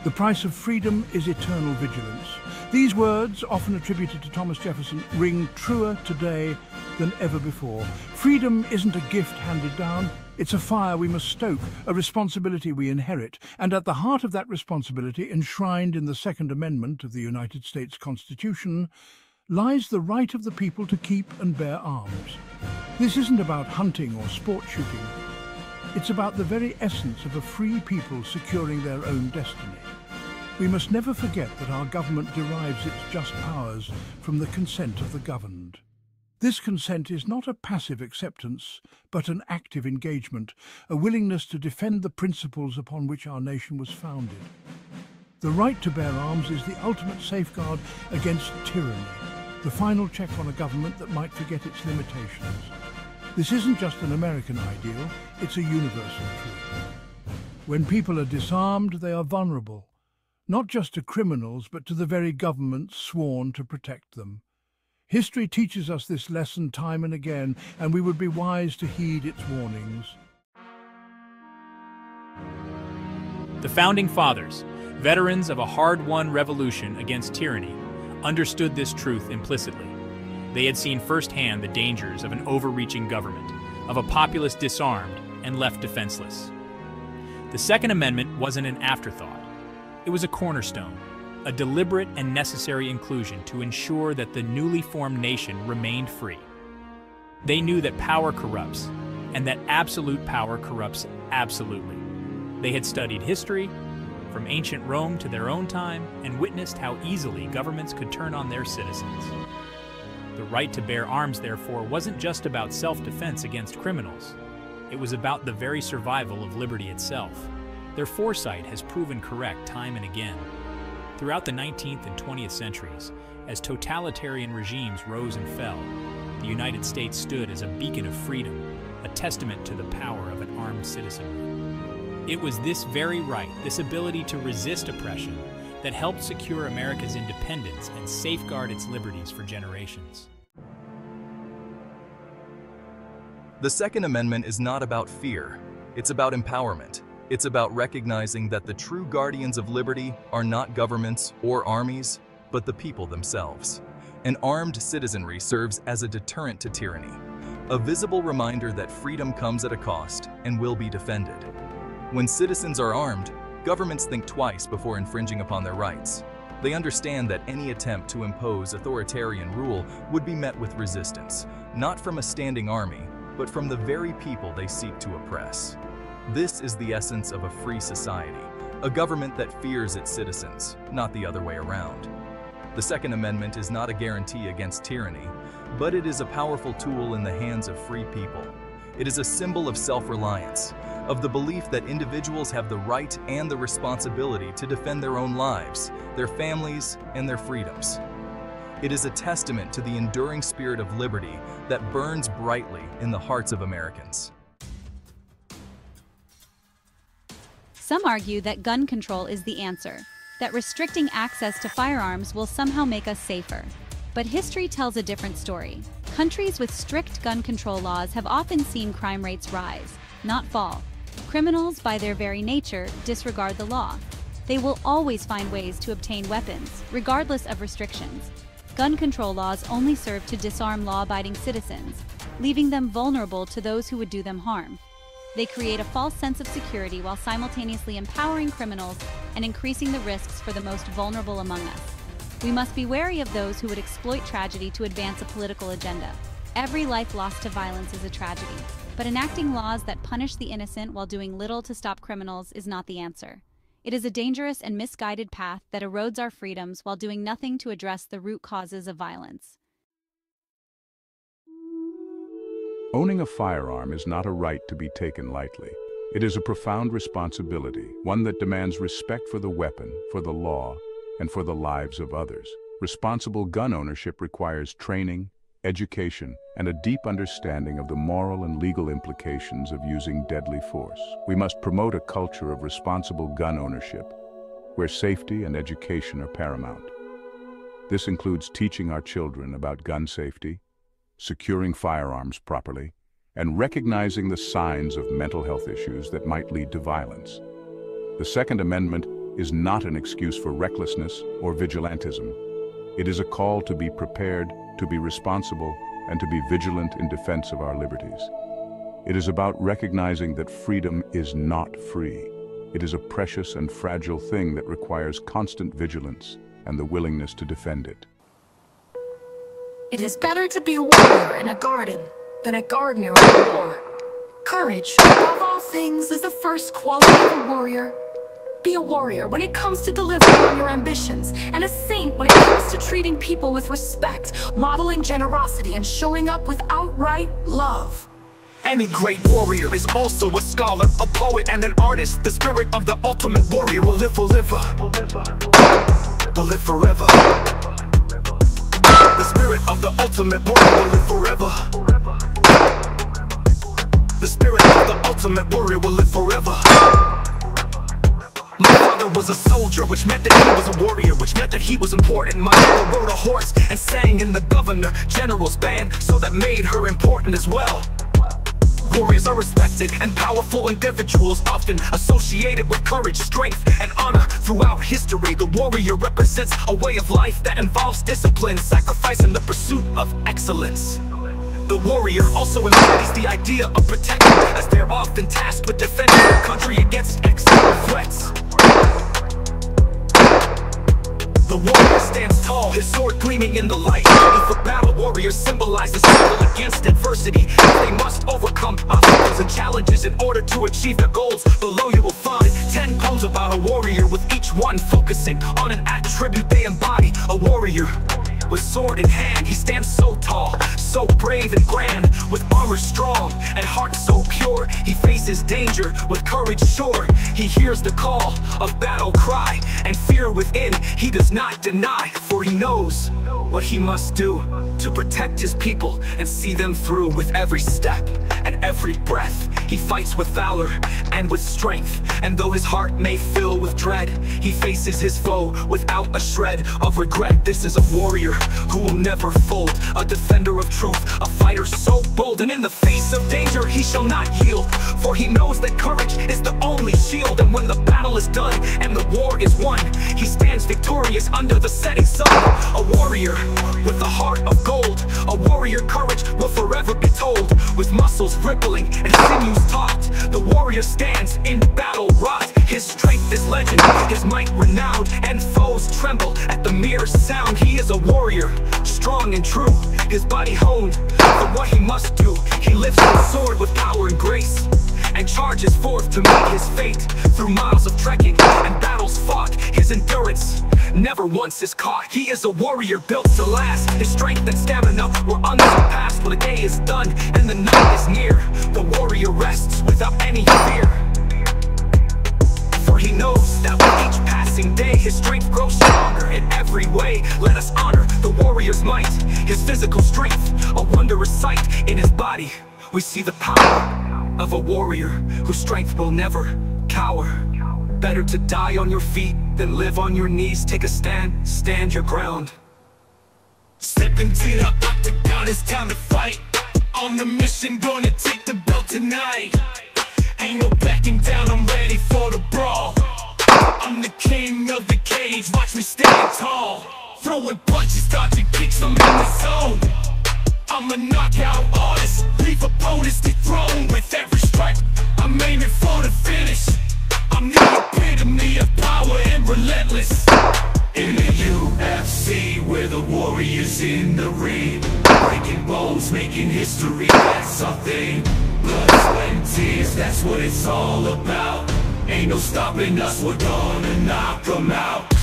The price of freedom is eternal vigilance. These words, often attributed to Thomas Jefferson, ring truer today than ever before. Freedom isn't a gift handed down. It's a fire we must stoke, a responsibility we inherit. And at the heart of that responsibility, enshrined in the Second Amendment of the United States Constitution, lies the right of the people to keep and bear arms. This isn't about hunting or sport shooting. It's about the very essence of a free people securing their own destiny. We must never forget that our government derives its just powers from the consent of the governed. This consent is not a passive acceptance, but an active engagement, a willingness to defend the principles upon which our nation was founded. The right to bear arms is the ultimate safeguard against tyranny, the final check on a government that might forget its limitations. This isn't just an American ideal, it's a universal truth. When people are disarmed, they are vulnerable, not just to criminals, but to the very governments sworn to protect them. History teaches us this lesson time and again, and we would be wise to heed its warnings. The Founding Fathers, veterans of a hard-won revolution against tyranny, understood this truth implicitly. They had seen firsthand the dangers of an overreaching government, of a populace disarmed and left defenseless. The Second Amendment wasn't an afterthought. It was a cornerstone, a deliberate and necessary inclusion to ensure that the newly formed nation remained free. They knew that power corrupts, and that absolute power corrupts absolutely. They had studied history, from ancient Rome to their own time, and witnessed how easily governments could turn on their citizens. The right to bear arms, therefore, wasn't just about self-defense against criminals. It was about the very survival of liberty itself. Their foresight has proven correct time and again. Throughout the 19th and 20th centuries, as totalitarian regimes rose and fell, the United States stood as a beacon of freedom, a testament to the power of an armed citizenry. It was this very right, this ability to resist oppression, that helped secure America's independence and safeguard its liberties for generations. The Second Amendment is not about fear, it's about empowerment. It's about recognizing that the true guardians of liberty are not governments or armies, but the people themselves. An armed citizenry serves as a deterrent to tyranny, a visible reminder that freedom comes at a cost and will be defended. When citizens are armed, governments think twice before infringing upon their rights. They understand that any attempt to impose authoritarian rule would be met with resistance, not from a standing army, but from the very people they seek to oppress. This is the essence of a free society, a government that fears its citizens, not the other way around. The Second Amendment is not a guarantee against tyranny, but it is a powerful tool in the hands of free people. It is a symbol of self-reliance, of the belief that individuals have the right and the responsibility to defend their own lives, their families, and their freedoms. It is a testament to the enduring spirit of liberty that burns brightly in the hearts of Americans. Some argue that gun control is the answer, that restricting access to firearms will somehow make us safer. But history tells a different story. Countries with strict gun control laws have often seen crime rates rise, not fall. Criminals, by their very nature, disregard the law. They will always find ways to obtain weapons, regardless of restrictions. Gun control laws only serve to disarm law-abiding citizens, leaving them vulnerable to those who would do them harm. They create a false sense of security while simultaneously empowering criminals and increasing the risks for the most vulnerable among us. We must be wary of those who would exploit tragedy to advance a political agenda. Every life lost to violence is a tragedy, but enacting laws that punish the innocent while doing little to stop criminals is not the answer. It is a dangerous and misguided path that erodes our freedoms while doing nothing to address the root causes of violence. Owning a firearm is not a right to be taken lightly. It is a profound responsibility, one that demands respect for the weapon, for the law, and for the lives of others. Responsible gun ownership requires training, education, and a deep understanding of the moral and legal implications of using deadly force. We must promote a culture of responsible gun ownership, where safety and education are paramount. This includes teaching our children about gun safety, securing firearms properly, and recognizing the signs of mental health issues that might lead to violence. The Second Amendment is not an excuse for recklessness or vigilantism. It is a call to be prepared, to be responsible, and to be vigilant in defense of our liberties. It is about recognizing that freedom is not free. It is a precious and fragile thing that requires constant vigilance and the willingness to defend it. It is better to be a warrior in a garden than a gardener in a war. Courage, above all things, is the first quality of a warrior. Be a warrior when it comes to delivering on your ambitions, and a saint when it comes to treating people with respect, modeling generosity, and showing up with outright love. Any great warrior is also a scholar, a poet, and an artist. The spirit of the ultimate warrior will live forever. Will live forever. The spirit of the ultimate warrior will live forever. The spirit of the ultimate warrior will live forever. My father was a soldier, which meant that he was a warrior, which meant that he was important. My mother rode a horse and sang in the governor general's band, so that made her important as well. Warriors are respected and powerful individuals, often associated with courage, strength, and honor. Throughout history, the warrior represents a way of life that involves discipline, sacrifice, and the pursuit of excellence. The warrior also embodies the idea of protection, as they're often tasked with defending their country against external threats. The warrior stands tall, his sword gleaming in the light. Ready for battle, warriors symbolize the struggle against adversity, as they must overcome obstacles and challenges in order to achieve their goals. Below you will find 10 poems about a warrior, with each one focusing on an attribute they embody. A warrior with sword in hand, he stands so tall, so brave and grand, with armor strong and heart so pure. He faces danger with courage sure. He hears the call of battle cry, and fear within he does not deny, for he knows what he must do to protect his people and see them through. With every step and every breath, he fights with valor and with strength, and though his heart may fill with dread, he faces his foe without a shred of regret. This is a warrior who will never fold, a defender of truth, a fighter so bold, and in the face of danger he shall not yield, for he knows that courage is the only shield. And when the battle is done and the war is won, he stands victorious under the setting sun. A warrior with a heart of gold, a warrior courage will forever be told. With muscles rippling and sinews taut, the warrior stands in battle wrought. His strength is legend, his might renowned, and foes tremble at the mere sound. He is a warrior, strong and true, his body honed for what he must do. He lifts his sword with power and grace, and charges forth to meet his fate. Through miles of trekking and battles fought, his endurance never once is caught. He is a warrior built to last. His strength and stamina were unsurpassed. When the day is done and the night is near, the warrior rests without any fear, for he knows that with each passing day his strength grows stronger in every way. Let us honor the warrior's might, his physical strength, a wondrous sight. In his body we see the power of a warrior whose strength will never cower. Better to die on your feet than live on your knees. Take a stand, stand your ground. Step into the octagon, it's time to fight. On the mission, gonna take the belt tonight. Ain't no backing down, I'm ready for the brawl. I'm the king of the cage, watch me stand tall. Throwing punches, dodging kicks, I'm in the zone. I'm a knockout artist, leave opponents dethroned. With every strike, I'm aiming for the finish. I'm the epitome of power and relentless. In the UFC, where the warriors in the ring, breaking bones, making history, that's our thing. Blood, sweat, and tears, that's what it's all about. Ain't no stopping us, we're gonna knock 'em out.